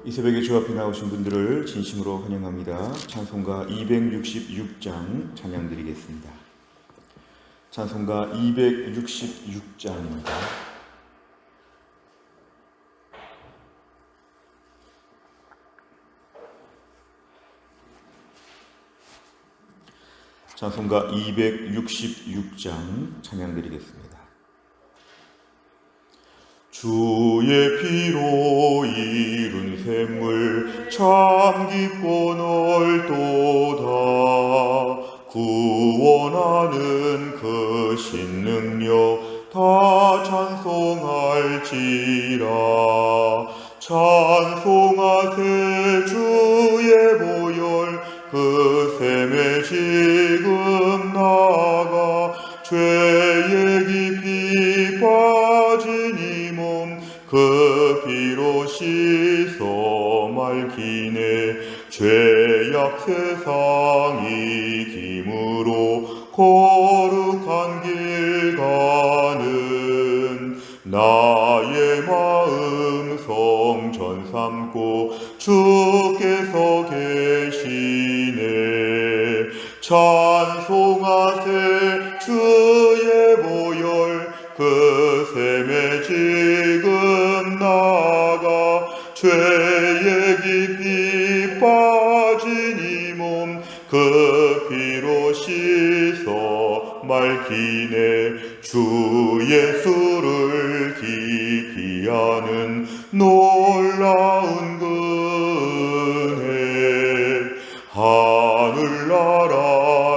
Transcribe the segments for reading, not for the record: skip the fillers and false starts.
이 새벽에 주 앞에 나오신 분들을 진심으로 환영합니다. 찬송가 266장 찬양 드리겠습니다. 찬송가 266장입니다. 찬송가 266장 찬양 드리겠습니다. 주의 피로 이룬 샘물 참 깊고 넓도다. 구원하는 그 신능력 다 찬송할지라. 찬송하세 주의 보혈 그 샘에 지금 나가 죄의 깊이 빠진 이 몸 그 피로 씻어 맑히네. 죄악 세상이 김으로 거룩한 길 가는 나의 마음 성전 삼고 주께서 계시네. 찬송하세 주의 보혈 그 샘에 지금 나가 죄의 깊이 빠진 이 몸 그 피로 씻어 맑히네. 주 예수를 깊이 아는 놀라운 은혜 하늘나라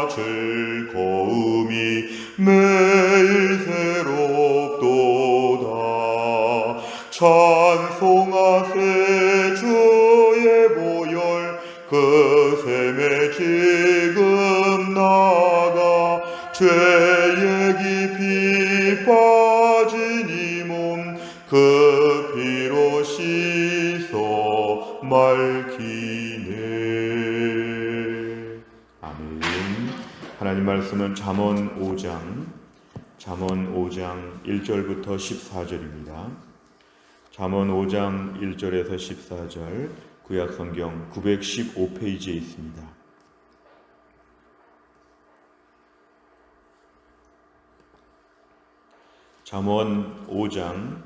즐거움이 매일 새롭도다. 찬송하세 주의 보혈 그 샘에 지금 나가 죄의 깊이 빠진 이 몸 그 피로 씻어 맑히네. 아멘. 하나님 말씀은 잠언 5장 1절부터 14절입니다. 잠언 5장 1절에서 14절 구약성경 915페이지에 있습니다. 잠언 5장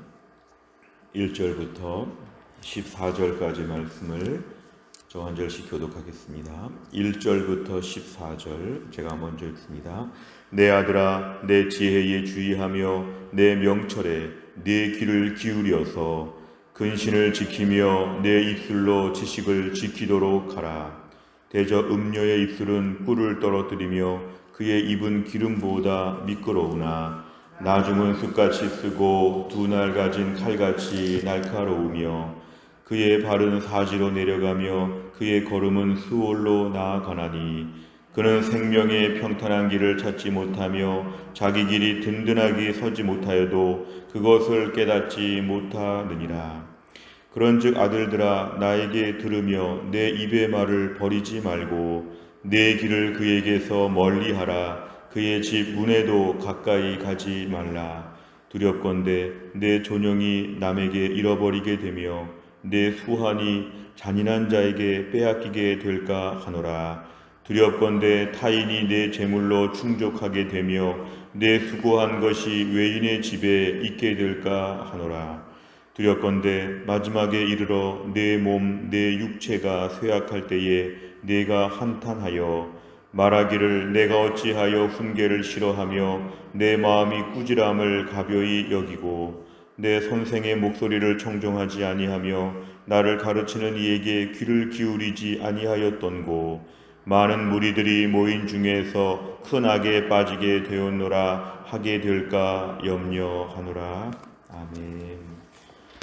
1절부터 14절까지 말씀을 저 한 절씩 교독하겠습니다. 1절부터 14절 제가 먼저 읽습니다. 내 아들아, 내 지혜에 주의하며 내 명철에 네 귀를 기울여서 근신을 지키며 내 입술로 지식을 지키도록 하라. 대저 음녀의 입술은 꿀을 떨어뜨리며 그의 입은 기름보다 미끄러우나 나중은 숯같이 쓰고 두 날 가진 칼같이 날카로우며 그의 발은 사지로 내려가며 그의 걸음은 수월로 나아가나니 그는 생명의 평탄한 길을 찾지 못하며 자기 길이 든든하게 서지 못하여도 그것을 깨닫지 못하느니라. 그런즉 아들들아, 나에게 들으며 내 입의 말을 버리지 말고 내 길을 그에게서 멀리하라. 그의 집 문에도 가까이 가지 말라. 두렵건대 내 존영이 남에게 잃어버리게 되며 내 수환이 잔인한 자에게 빼앗기게 될까 하노라. 두렵건대 타인이 내 재물로 충족하게 되며 내 수고한 것이 외인의 집에 있게 될까 하노라. 두렵건대 마지막에 이르러 내 몸 내 육체가 쇠약할 때에 내가 한탄하여 말하기를 내가 어찌하여 훈계를 싫어하며 내 마음이 꾸지람을 가벼이 여기고 내 선생의 목소리를 청종하지 아니하며 나를 가르치는 이에게 귀를 기울이지 아니하였던고. 많은 무리들이 모인 중에서 큰 악에 빠지게 되었노라 하게 될까 염려하노라. 아멘.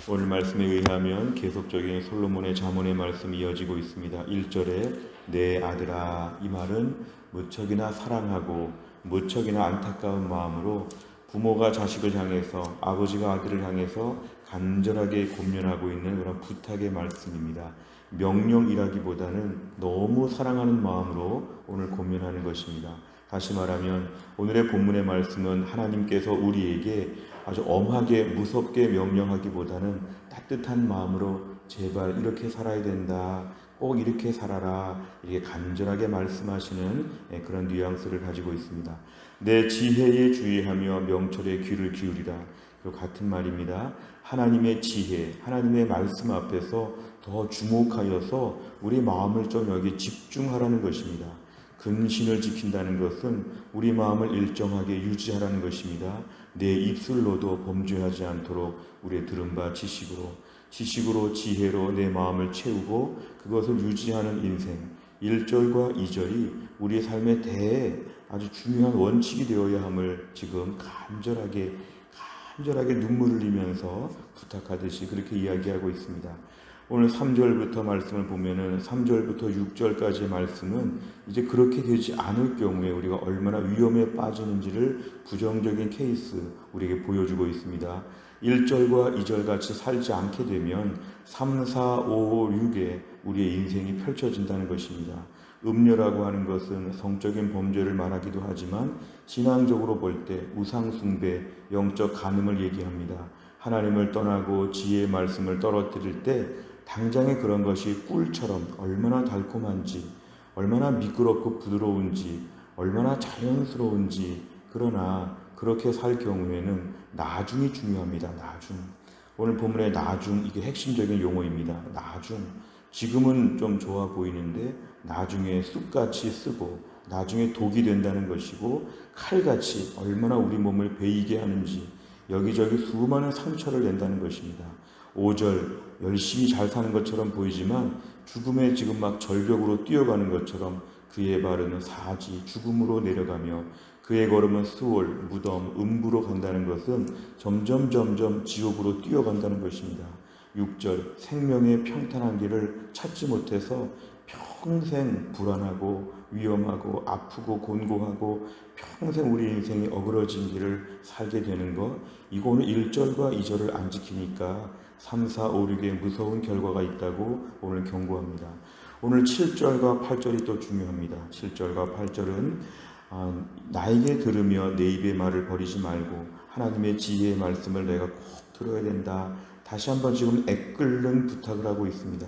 오늘 말씀에 의하면 계속적인 솔로몬의 잠언의 말씀이 이어지고 있습니다. 1절에 내 아들아, 이 말은 무척이나 사랑하고 무척이나 안타까운 마음으로 부모가 자식을 향해서, 아버지가 아들을 향해서 간절하게 권면하고 있는 그런 부탁의 말씀입니다. 명령이라기보다는 너무 사랑하는 마음으로 오늘 권면하는 것입니다. 다시 말하면 오늘의 본문의 말씀은 하나님께서 우리에게 아주 엄하게 무섭게 명령하기보다는 따뜻한 마음으로 제발 이렇게 살아야 된다, 꼭 이렇게 살아라, 이렇게 간절하게 말씀하시는 그런 뉘앙스를 가지고 있습니다. 내 지혜에 주의하며 명철에 귀를 기울이라. 그리고 같은 말입니다. 하나님의 지혜, 하나님의 말씀 앞에서 더 주목하여서 우리 마음을 좀 여기 집중하라는 것입니다. 근신을 지킨다는 것은 우리 마음을 일정하게 유지하라는 것입니다. 내 입술로도 범죄하지 않도록 우리의 들은 바 지식으로 지혜로 내 마음을 채우고 그것을 유지하는 인생, 1절과 2절이 우리 삶의 아주 중요한 원칙이 되어야 함을 지금 간절하게 눈물을 흘리면서 부탁하듯이 그렇게 이야기하고 있습니다. 오늘 3절부터 말씀을 보면은 3절부터 6절까지의 말씀은 이제 그렇게 되지 않을 경우에 우리가 얼마나 위험에 빠지는지를 부정적인 케이스 우리에게 보여주고 있습니다. 1절과 2절 같이 살지 않게 되면 3, 4, 5, 6에 우리의 인생이 펼쳐진다는 것입니다. 음녀라고 하는 것은 성적인 범죄를 말하기도 하지만 신앙적으로 볼 때 우상숭배, 영적 간음을 얘기합니다. 하나님을 떠나고 지혜의 말씀을 떨어뜨릴 때 당장에 그런 것이 꿀처럼 얼마나 달콤한지, 얼마나 미끄럽고 부드러운지, 얼마나 자연스러운지, 그러나 그렇게 살 경우에는 나중이 중요합니다. 나중. 오늘 본문의 나중, 이게 핵심적인 용어입니다. 나중. 지금은 좀 좋아 보이는데 나중에 쑥같이 쓰고 나중에 독이 된다는 것이고 칼같이 얼마나 우리 몸을 베이게 하는지 여기저기 수많은 상처를 낸다는 것입니다. 5절 열심히 잘 사는 것처럼 보이지만 죽음에 지금 막 절벽으로 뛰어가는 것처럼 그의 발은 사지 죽음으로 내려가며 그의 걸음은 수월 무덤 음부로 간다는 것은 점점 지옥으로 뛰어간다는 것입니다. 6절 생명의 평탄한 길을 찾지 못해서 평생 불안하고 위험하고 아프고 곤고하고 평생 우리 인생이 어그러진 길을 살게 되는 것, 이거는 1절과 2절을 안 지키니까 3, 4, 5, 6에 무서운 결과가 있다고 오늘 경고합니다. 오늘 7절과 8절이 또 중요합니다. 7절과 8절은 나에게 들으며 내 입의 말을 버리지 말고 하나님의 지혜의 말씀을 내가 꼭 들어야 된다. 다시 한번 지금 애끓는 부탁을 하고 있습니다.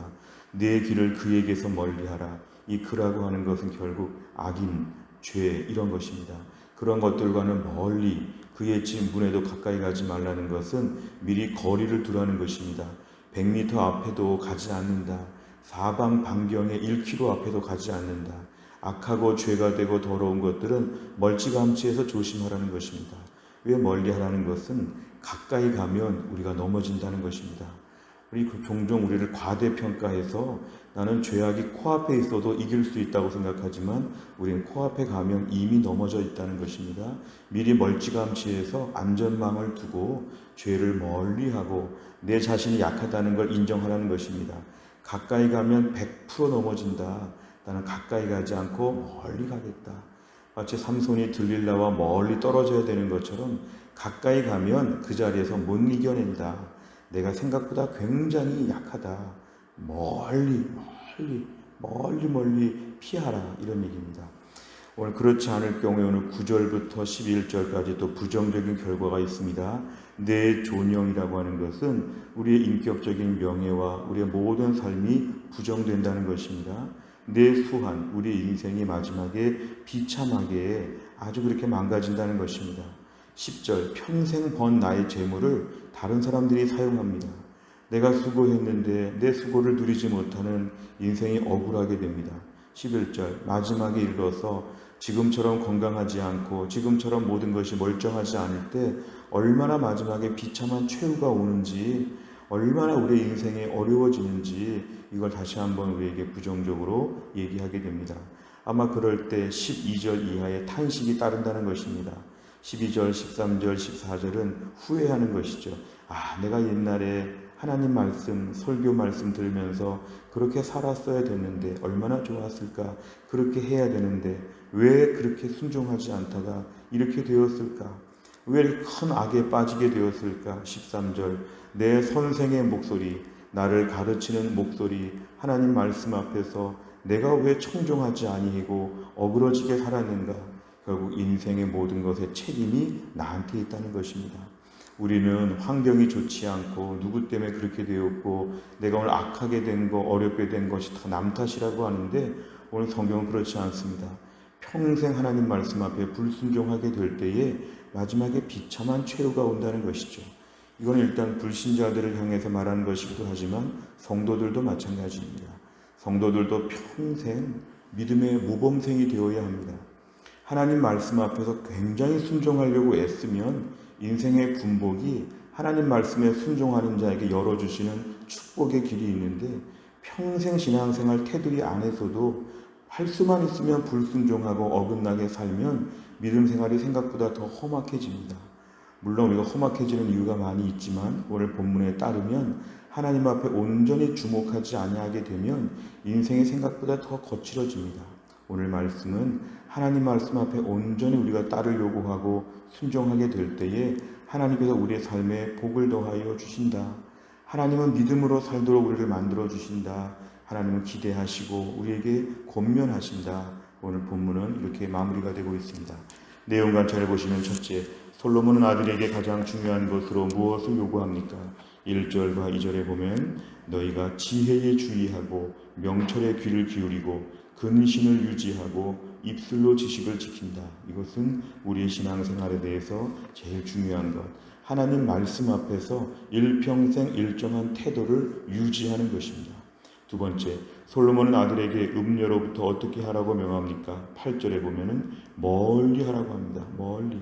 내 길을 그에게서 멀리하라. 이 그라고 하는 것은 결국 악인, 죄 이런 것입니다. 그런 것들과는 멀리 그의 집 문에도 가까이 가지 말라는 것은 미리 거리를 두라는 것입니다. 100m 앞에도 가지 않는다. 사방 반경에 1km 앞에도 가지 않는다. 악하고 죄가 되고 더러운 것들은 멀찌감치해서 조심하라는 것입니다. 왜 멀리하라는 것은 가까이 가면 우리가 넘어진다는 것입니다. 우리 종종 우리를 과대평가해서 나는 죄악이 코앞에 있어도 이길 수 있다고 생각하지만 우리는 코앞에 가면 이미 넘어져 있다는 것입니다. 미리 멀찌감치해서 안전망을 두고 죄를 멀리하고 내 자신이 약하다는 걸 인정하라는 것입니다. 가까이 가면 100% 넘어진다. 나는 가까이 가지 않고 멀리 가겠다. 마치 삼손이 들릴라와 멀리 떨어져야 되는 것처럼 가까이 가면 그 자리에서 못 이겨낸다. 내가 생각보다 굉장히 약하다. 멀리 피하라. 이런 얘기입니다. 오늘 그렇지 않을 경우에 오늘 9절부터 11절까지 또 부정적인 결과가 있습니다. 내 존영이라고 하는 것은 우리의 인격적인 명예와 우리의 모든 삶이 부정된다는 것입니다. 내 수한, 우리 인생이 마지막에 비참하게 아주 그렇게 망가진다는 것입니다. 10절, 평생 번 나의 재물을 다른 사람들이 사용합니다. 내가 수고했는데 내 수고를 누리지 못하는 인생이 억울하게 됩니다. 11절, 마지막에 이르러서 지금처럼 건강하지 않고 지금처럼 모든 것이 멀쩡하지 않을 때 얼마나 마지막에 비참한 최후가 오는지, 얼마나 우리의 인생이 어려워지는지 이걸 다시 한번 우리에게 부정적으로 얘기하게 됩니다. 아마 그럴 때 12절 이하의 탄식이 따른다는 것입니다. 12절, 13절, 14절은 후회하는 것이죠. 내가 옛날에 하나님 말씀, 설교 말씀 들으면서 그렇게 살았어야 됐는데 얼마나 좋았을까? 그렇게 해야 되는데 왜 그렇게 순종하지 않다가 이렇게 되었을까? 왜 이렇게 큰 악에 빠지게 되었을까? 13절, 내 선생의 목소리, 나를 가르치는 목소리, 하나님 말씀 앞에서 내가 왜 청종하지 아니하고 어그러지게 살았는가? 결국 인생의 모든 것의 책임이 나한테 있다는 것입니다. 우리는 환경이 좋지 않고 누구 때문에 그렇게 되었고 내가 오늘 악하게 된 거, 어렵게 된 것이 다 남 탓이라고 하는데 오늘 성경은 그렇지 않습니다. 평생 하나님 말씀 앞에 불순종하게 될 때에 마지막에 비참한 최후가 온다는 것이죠. 이건 일단 불신자들을 향해서 말하는 것이기도 하지만 성도들도 마찬가지입니다. 성도들도 평생 믿음의 모범생이 되어야 합니다. 하나님 말씀 앞에서 굉장히 순종하려고 애쓰면 인생의 군복이 하나님 말씀에 순종하는 자에게 열어주시는 축복의 길이 있는데 평생 신앙생활 테두리 안에서도 할 수만 있으면 불순종하고 어긋나게 살면 믿음 생활이 생각보다 더 험악해집니다. 물론 우리가 험악해지는 이유가 많이 있지만 오늘 본문에 따르면 하나님 앞에 온전히 주목하지 아니하게 되면 인생이 생각보다 더 거칠어집니다. 오늘 말씀은 하나님 말씀 앞에 온전히 우리가 따르려고 하고 순종하게 될 때에 하나님께서 우리의 삶에 복을 더하여 주신다. 하나님은 믿음으로 살도록 우리를 만들어 주신다. 하나님은 기대하시고 우리에게 권면하신다. 오늘 본문은 이렇게 마무리가 되고 있습니다. 내용 관찰해 보시면 첫째, 솔로몬은 아들에게 가장 중요한 것으로 무엇을 요구합니까? 1절과 2절에 보면 너희가 지혜에 주의하고 명철에 귀를 기울이고 근신을 유지하고 입술로 지식을 지킨다. 이것은 우리의 신앙생활에 대해서 제일 중요한 것. 하나님 말씀 앞에서 일평생 일정한 태도를 유지하는 것입니다. 두 번째, 솔로몬은 아들에게 음녀로부터 어떻게 하라고 명합니까? 8절에 보면은 멀리 하라고 합니다. 멀리.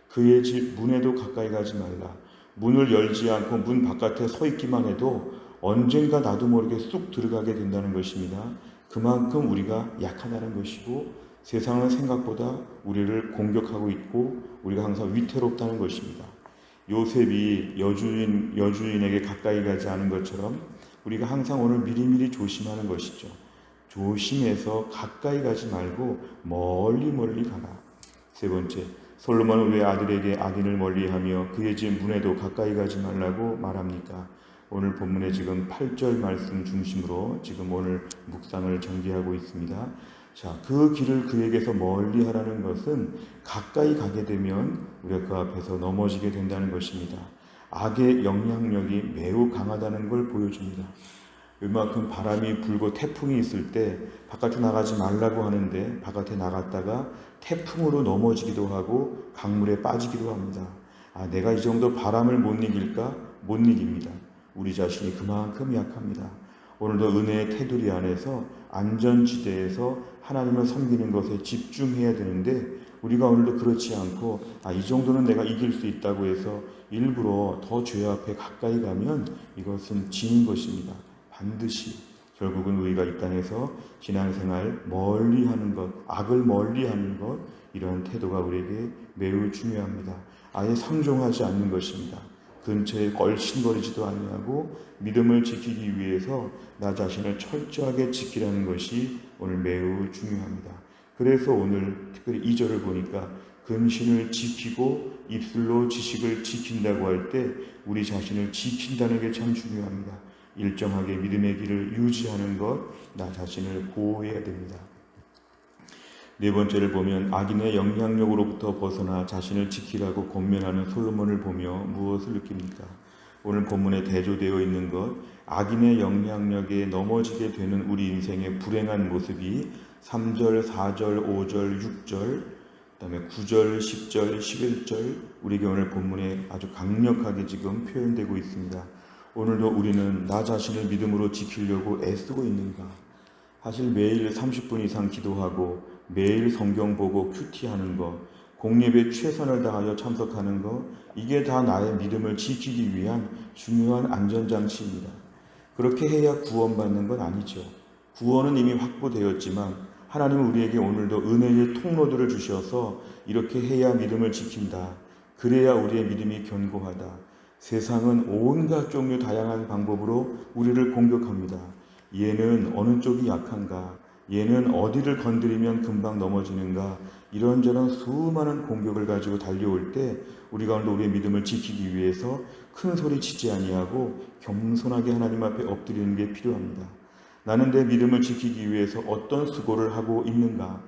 그의 집 문에도 가까이 가지 말라. 문을 열지 않고 문 바깥에 서 있기만 해도 언젠가 나도 모르게 쑥 들어가게 된다는 것입니다. 그만큼 우리가 약하다는 것이고 세상은 생각보다 우리를 공격하고 있고 우리가 항상 위태롭다는 것입니다. 요셉이 여주인에게 가까이 가지 않은 것처럼 우리가 항상 오늘 미리미리 조심하는 것이죠. 조심해서 가까이 가지 말고 멀리 가라. 세 번째, 솔로몬은 왜 아들에게 악인을 멀리하며 그의 집 문에도 가까이 가지 말라고 말합니까? 오늘 본문에 지금 8절 말씀 중심으로 지금 오늘 묵상을 전개하고 있습니다. 자, 그 길을 그에게서 멀리 하라는 것은 가까이 가게 되면 우리가 그 앞에서 넘어지게 된다는 것입니다. 악의 영향력이 매우 강하다는 걸 보여줍니다. 이만큼 바람이 불고 태풍이 있을 때 바깥에 나가지 말라고 하는데 바깥에 나갔다가 태풍으로 넘어지기도 하고 강물에 빠지기도 합니다. 내가 이 정도 바람을 못 이길까? 못 이깁니다. 우리 자신이 그만큼 약합니다. 오늘도 은혜의 테두리 안에서 안전지대에서 하나님을 섬기는 것에 집중해야 되는데 우리가 오늘도 그렇지 않고 이 정도는 내가 이길 수 있다고 해서 일부러 더 죄 앞에 가까이 가면 이것은 지는 것입니다. 반드시 결국은 우리가 이 땅에서 신앙생활 멀리하는 것, 악을 멀리하는 것, 이러한 태도가 우리에게 매우 중요합니다. 아예 상종하지 않는 것입니다. 근처에 걸신거리지도 아니하고 믿음을 지키기 위해서 나 자신을 철저하게 지키라는 것이 오늘 매우 중요합니다. 그래서 오늘 특별히 2절을 보니까 근신을 지키고 입술로 지식을 지킨다고 할 때 우리 자신을 지킨다는 게 참 중요합니다. 일정하게 믿음의 길을 유지하는 것, 나 자신을 보호해야 됩니다. 네 번째를 보면 악인의 영향력으로부터 벗어나 자신을 지키라고 권면하는 솔로몬을 보며 무엇을 느낍니까? 오늘 본문에 대조되어 있는 것, 악인의 영향력에 넘어지게 되는 우리 인생의 불행한 모습이 3절, 4절, 5절, 6절, 그 다음에 9절, 10절, 11절 우리에게 오늘 본문에 아주 강력하게 지금 표현되고 있습니다. 오늘도 우리는 나 자신을 믿음으로 지키려고 애쓰고 있는가? 사실 매일 30분 이상 기도하고 매일 성경 보고 큐티하는 것, 공예배에 최선을 다하여 참석하는 것, 이게 다 나의 믿음을 지키기 위한 중요한 안전장치입니다. 그렇게 해야 구원받는 건 아니죠. 구원은 이미 확보되었지만 하나님은 우리에게 오늘도 은혜의 통로들을 주셔서 이렇게 해야 믿음을 지킨다. 그래야 우리의 믿음이 견고하다. 세상은 온갖 종류 다양한 방법으로 우리를 공격합니다. 얘는 어느 쪽이 약한가? 얘는 어디를 건드리면 금방 넘어지는가? 이런저런 수많은 공격을 가지고 달려올 때 우리가 오늘 우리의 믿음을 지키기 위해서 큰 소리 치지 아니하고 겸손하게 하나님 앞에 엎드리는 게 필요합니다. 나는 내 믿음을 지키기 위해서 어떤 수고를 하고 있는가?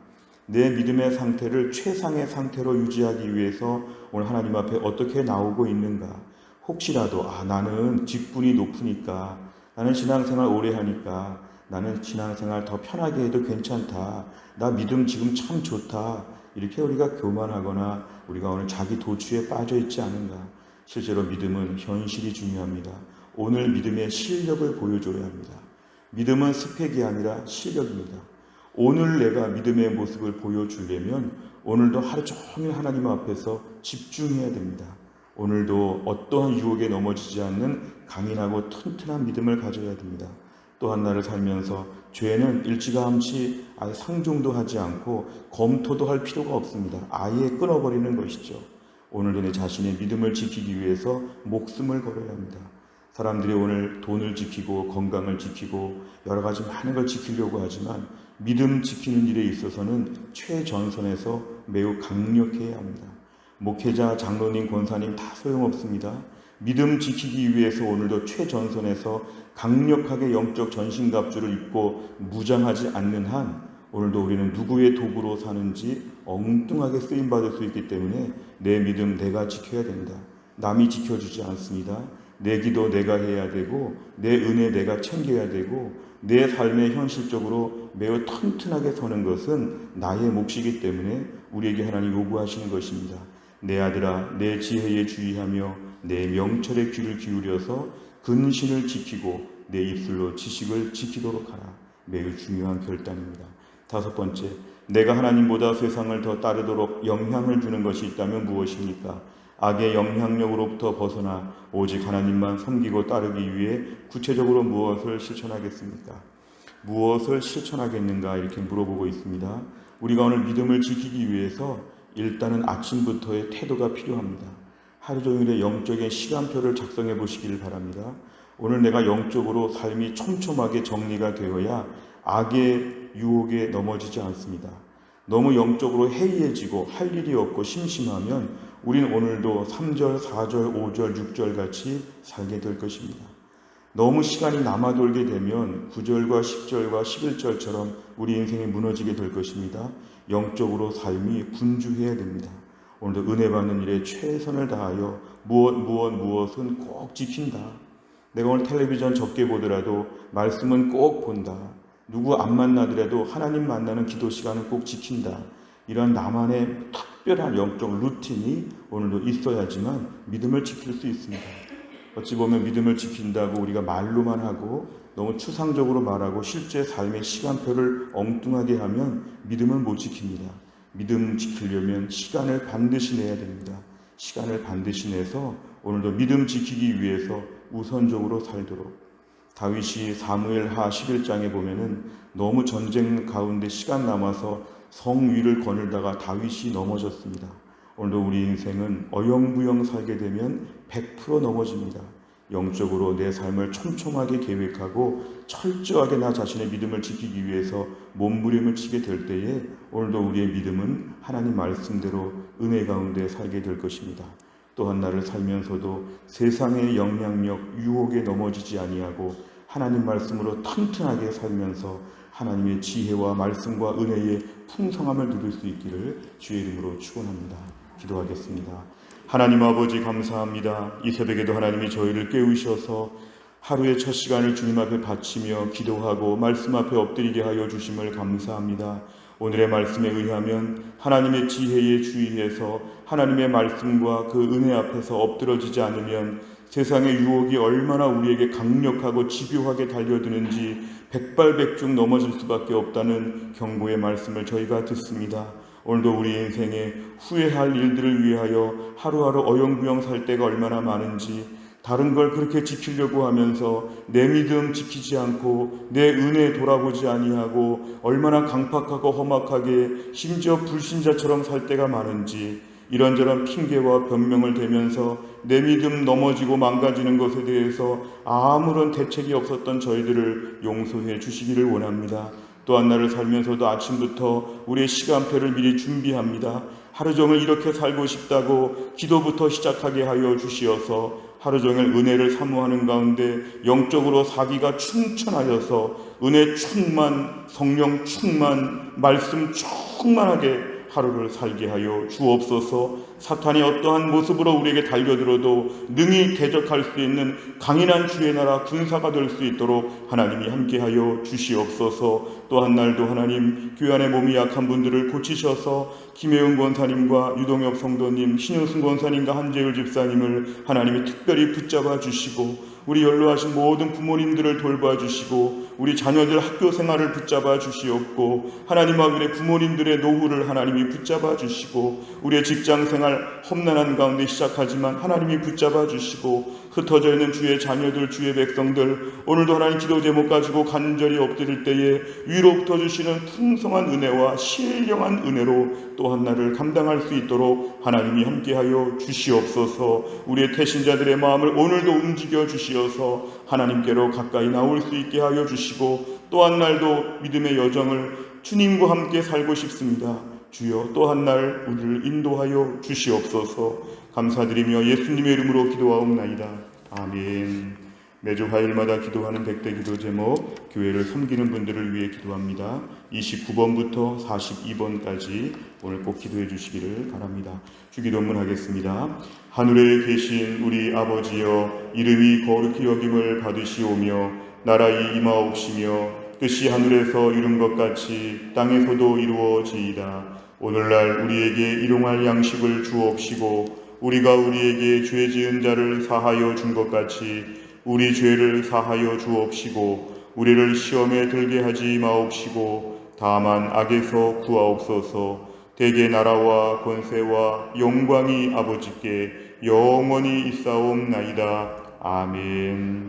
내 믿음의 상태를 최상의 상태로 유지하기 위해서 오늘 하나님 앞에 어떻게 나오고 있는가? 혹시라도 나는 직분이 높으니까, 나는 신앙생활 오래 하니까, 나는 신앙생활 더 편하게 해도 괜찮다, 나 믿음 지금 참 좋다, 이렇게 우리가 교만하거나 우리가 오늘 자기 도취에 빠져 있지 않은가? 실제로 믿음은 현실이 중요합니다. 오늘 믿음의 실력을 보여줘야 합니다. 믿음은 스펙이 아니라 실력입니다. 오늘 내가 믿음의 모습을 보여주려면 오늘도 하루 종일 하나님 앞에서 집중해야 됩니다. 오늘도 어떠한 유혹에 넘어지지 않는 강인하고 튼튼한 믿음을 가져야 됩니다. 또한 나를 살면서 죄는 일찌감치 아예 상종도 하지 않고 검토도 할 필요가 없습니다. 아예 끊어버리는 것이죠. 오늘도 내 자신의 믿음을 지키기 위해서 목숨을 걸어야 합니다. 사람들이 오늘 돈을 지키고 건강을 지키고 여러 가지 많은 걸 지키려고 하지만 믿음 지키는 일에 있어서는 최전선에서 매우 강력해야 합니다. 목회자, 장로님, 권사님 다 소용없습니다. 믿음 지키기 위해서 오늘도 최전선에서 강력하게 영적 전신갑주를 입고 무장하지 않는 한 오늘도 우리는 누구의 도구로 사는지 엉뚱하게 쓰임받을 수 있기 때문에 내 믿음 내가 지켜야 된다. 남이 지켜주지 않습니다. 내 기도 내가 해야 되고 내 은혜 내가 챙겨야 되고 내 삶에 현실적으로 매우 튼튼하게 서는 것은 나의 몫이기 때문에 우리에게 하나님 요구하시는 것입니다. 내 아들아 내 지혜에 주의하며 내 명철에 귀를 기울여서 근신을 지키고 내 입술로 지식을 지키도록 하라. 매우 중요한 결단입니다. 다섯 번째, 내가 하나님보다 세상을 더 따르도록 영향을 주는 것이 있다면 무엇입니까? 악의 영향력으로부터 벗어나 오직 하나님만 섬기고 따르기 위해 구체적으로 무엇을 실천하겠습니까? 무엇을 실천하겠는가 이렇게 물어보고 있습니다. 우리가 오늘 믿음을 지키기 위해서 일단은 아침부터의 태도가 필요합니다. 하루 종일의 영적인 시간표를 작성해 보시기를 바랍니다. 오늘 내가 영적으로 삶이 촘촘하게 정리가 되어야 악의 유혹에 넘어지지 않습니다. 너무 영적으로 해이해지고 할 일이 없고 심심하면 우리는 오늘도 3절, 4절, 5절, 6절 같이 살게 될 것입니다. 너무 시간이 남아돌게 되면 9절과 10절과 11절처럼 우리 인생이 무너지게 될 것입니다. 영적으로 삶이 분주해야 됩니다. 오늘도 은혜 받는 일에 최선을 다하여 무엇은 꼭 지킨다. 내가 오늘 텔레비전 적게 보더라도 말씀은 꼭 본다. 누구 안 만나더라도 하나님 만나는 기도 시간은 꼭 지킨다. 이런 나만의 특별한 영적 루틴이 오늘도 있어야지만 믿음을 지킬 수 있습니다. 어찌 보면 믿음을 지킨다고 우리가 말로만 하고 너무 추상적으로 말하고 실제 삶의 시간표를 엉뚱하게 하면 믿음은 못 지킵니다. 믿음 지키려면 시간을 반드시 내야 됩니다. 시간을 반드시 내서 오늘도 믿음 지키기 위해서 우선적으로 살도록. 다윗이 사무엘하 11장에 보면은 너무 전쟁 가운데 시간 남아서 성 위를 거닐다가 다윗이 넘어졌습니다. 오늘도 우리 인생은 어영부영 살게 되면 100% 넘어집니다. 영적으로 내 삶을 촘촘하게 계획하고 철저하게 나 자신의 믿음을 지키기 위해서 몸부림을 치게 될 때에 오늘도 우리의 믿음은 하나님 말씀대로 은혜 가운데 살게 될 것입니다. 또한 나를 살면서도 세상의 영향력, 유혹에 넘어지지 아니하고 하나님 말씀으로 튼튼하게 살면서 하나님의 지혜와 말씀과 은혜의 풍성함을 누릴 수 있기를 주의 이름으로 축원합니다. 기도하겠습니다. 하나님 아버지 감사합니다. 이 새벽에도 하나님이 저희를 깨우셔서 하루의 첫 시간을 주님 앞에 바치며 기도하고 말씀 앞에 엎드리게 하여 주심을 감사합니다. 오늘의 말씀에 의하면 하나님의 지혜에 주의해서 하나님의 말씀과 그 은혜 앞에서 엎드러지지 않으면 세상의 유혹이 얼마나 우리에게 강력하고 집요하게 달려드는지 백발백중 넘어질 수밖에 없다는 경고의 말씀을 저희가 듣습니다. 오늘도 우리 인생에 후회할 일들을 위하여 하루하루 어영부영 살 때가 얼마나 많은지 다른 걸 그렇게 지키려고 하면서 내 믿음 지키지 않고 내 은혜 돌아보지 아니하고 얼마나 강팍하고 험악하게 심지어 불신자처럼 살 때가 많은지 이런저런 핑계와 변명을 대면서 내 믿음 넘어지고 망가지는 것에 대해서 아무런 대책이 없었던 저희들을 용서해 주시기를 원합니다. 또한 나를 살면서도 아침부터 우리의 시간표를 미리 준비합니다. 하루 종일 이렇게 살고 싶다고 기도부터 시작하게 하여 주시어서 하루 종일 은혜를 사모하는 가운데 영적으로 사기가 충천하여서 은혜 충만, 성령 충만, 말씀 충만하게 하루를 살게 하여 주옵소서. 사탄이 어떠한 모습으로 우리에게 달려들어도 능히 대적할 수 있는 강인한 주의 나라 군사가 될 수 있도록 하나님이 함께하여 주시옵소서. 또 한 날도 하나님 교회 안에 몸이 약한 분들을 고치셔서 김혜은 권사님과 유동엽 성도님, 신효승 권사님과 한재율 집사님을 하나님이 특별히 붙잡아 주시고 우리 연로하신 모든 부모님들을 돌봐 주시고 우리 자녀들 학교 생활을 붙잡아 주시옵고 하나님 아버지의 부모님들의 노후를 하나님이 붙잡아 주시고 우리의 직장 생활 험난한 가운데 시작하지만 하나님이 붙잡아 주시고 흩어져 있는 주의 자녀들, 주의 백성들 오늘도 하나님 기도 제목 가지고 간절히 엎드릴 때에 위로부터 주시는 풍성한 은혜와 신령한 은혜로 또 한 날을 감당할 수 있도록 하나님이 함께하여 주시옵소서. 우리의 태신자들의 마음을 오늘도 움직여 주시어서 하나님께로 가까이 나올 수 있게 하여 주시고 또 한 날도 믿음의 여정을 주님과 함께 살고 싶습니다. 주여 또 한 날 우리를 인도하여 주시옵소서. 감사드리며 예수님의 이름으로 기도하옵나이다. 아멘. 매주 화요일마다 기도하는 백대 기도 제목 교회를 섬기는 분들을 위해 기도합니다. 29번부터 42번까지 오늘 꼭 기도해 주시기를 바랍니다. 주기도문 하겠습니다. 하늘에 계신 우리 아버지여 이름이 거룩히 여김을 받으시오며 나라의 임하옵시며 뜻이 하늘에서 이룬 것 같이 땅에서도 이루어지이다. 오늘날 우리에게 일용할 양식을 주옵시고 우리가 우리에게 죄 지은 자를 사하여 준 것 같이 우리 죄를 사하여 주옵시고 우리를 시험에 들게 하지 마옵시고 다만 악에서 구하옵소서. 대개 나라와 권세와 영광이 아버지께 영원히 있사옵나이다. 아멘.